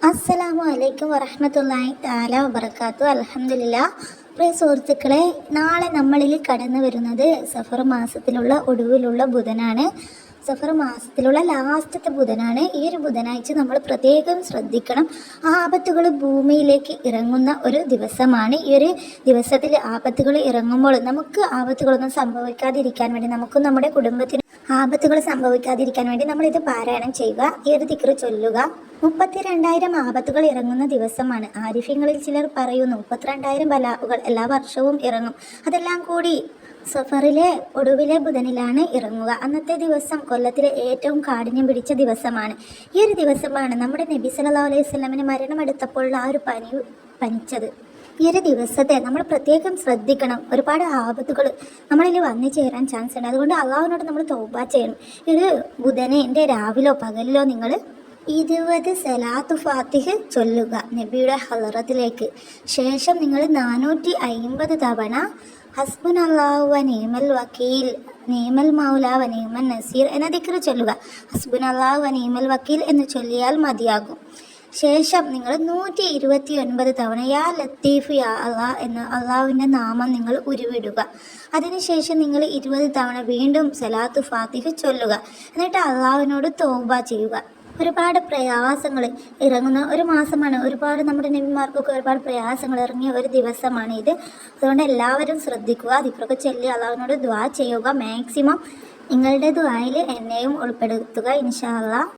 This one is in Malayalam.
അസ്സലാമു അലൈക്കും വറഹ്മത്തുള്ളാഹി തആല വബറകാതുഹു. അൽഹംദുലില്ലാ. പ്രിയ സുഹൃത്തുക്കളെ, നാളെ നമ്മളിൽ കടന്നു വരുന്നത് സഫർ മാസത്തിലുള്ള ഒടുവിലുള്ള ബുധനാണ്. സഫർ മാസത്തിലുള്ള ലാസ്റ്റത്തെ ബുധനാണ്. ഈ ഒരു ബുധനാഴ്ച നമ്മൾ പ്രത്യേകം ശ്രദ്ധിക്കണം. ആപത്തുകൾ ഭൂമിയിലേക്ക് ഇറങ്ങുന്ന ഒരു ദിവസമാണ്. ഈ ഒരു ദിവസത്തിൽ ആപത്തുകൾ ഇറങ്ങുമ്പോൾ നമുക്ക് ആപത്തുകളൊന്നും സംഭവിക്കാതിരിക്കാൻ വേണ്ടി, നമുക്കും നമ്മുടെ കുടുംബത്തിനും ആപത്തുകൾ സംഭവിക്കാതിരിക്കാൻ വേണ്ടി നമ്മളിത് പാരായണം ചെയ്യുക, ഈ ഒരു ദിക്ർ ചൊല്ലുക. 32,000 ആപത്തുകൾ ഇറങ്ങുന്ന ദിവസമാണ്. ആരിഫ്യങ്ങളിൽ ചിലർ പറയുന്നു 32,000 ബലാഹുകൾ എല്ലാ വർഷവും ഇറങ്ങും. അതെല്ലാം കൂടി സഫറിലെ ഒടുവിലെ ബുധനിലാണ് ഇറങ്ങുക. അന്നത്തെ ദിവസം കൊല്ലത്തിലെ ഏറ്റവും കാഠിന്യം പിടിച്ച ദിവസമാണ്. ഈ ഒരു ദിവസമാണ് നമ്മുടെ നബി സല്ലല്ലാഹു അലൈഹി വസല്ലമന് മരണമെടുത്തപ്പോൾ ആ ഒരു പനിച്ചത്. ഈ ഒരു ദിവസത്തെ നമ്മൾ പ്രത്യേകം ശ്രദ്ധിക്കണം. ഒരുപാട് ആപത്തുകൾ നമ്മളിൽ വന്നു ചേരാൻ ചാൻസ് ഉണ്ട്. അതുകൊണ്ട് അള്ളാഹുവിനോട് നമ്മൾ തൗബ ചെയ്യണം. ഇത് ബുധനെ രാവിലോ പകലിലോ നിങ്ങൾ 20 സലാത്തു ഫാത്തിഹ് ചൊല്ലുക നബിയുടെ ഹളറത്തിലേക്ക്. ശേഷം നിങ്ങൾ 450 തവണ ഹസ്ബുനല്ലാഹു വ നിഅമൽ വക്കീൽ, നിഅമൽ മൗല വ നിഅമൻ നസീർ എന്ന ദിക്ർ ചൊല്ലുക. ഹസ്ബുനല്ലാഹു വ നിഅമൽ വക്കീൽ എന്ന് ചൊല്ലിയാൽ മതിയാകും. ശേഷം നിങ്ങൾ 129 തവണ യാ ലത്തീഫ് യാ അള്ളാഹ് എന്ന അള്ളാഹുവിൻ്റെ നാമം നിങ്ങൾ ഉരുവിടുക. അതിനുശേഷം നിങ്ങൾ 20 തവണ വീണ്ടും സലാത്തു ഫാത്തിഹ് ചൊല്ലുക. എന്നിട്ട് അള്ളാഹുവിനോട് തൗബ ചെയ്യുക. ഒരുപാട് പ്രയാസങ്ങൾ ഇറങ്ങുന്ന ഒരു മാസമാണ്. ഒരുപാട് നമ്മുടെ നബിമാർക്കൊക്കെ ഒരുപാട് പ്രയാസങ്ങൾ ഇറങ്ങിയ ഒരു ദിവസമാണ് ഇത്. അതുകൊണ്ട് എല്ലാവരും ശ്രദ്ധിക്കുക, ദിക്റൊക്കെ ചൊല്ലി അള്ളാഹുവിനോട് ദുആ ചെയ്യുക. മാക്സിമം നിങ്ങളുടെ ദുആയിൽ എന്നെയും ഉൾപ്പെടുത്തുക ഇൻഷാ അല്ലാഹ്.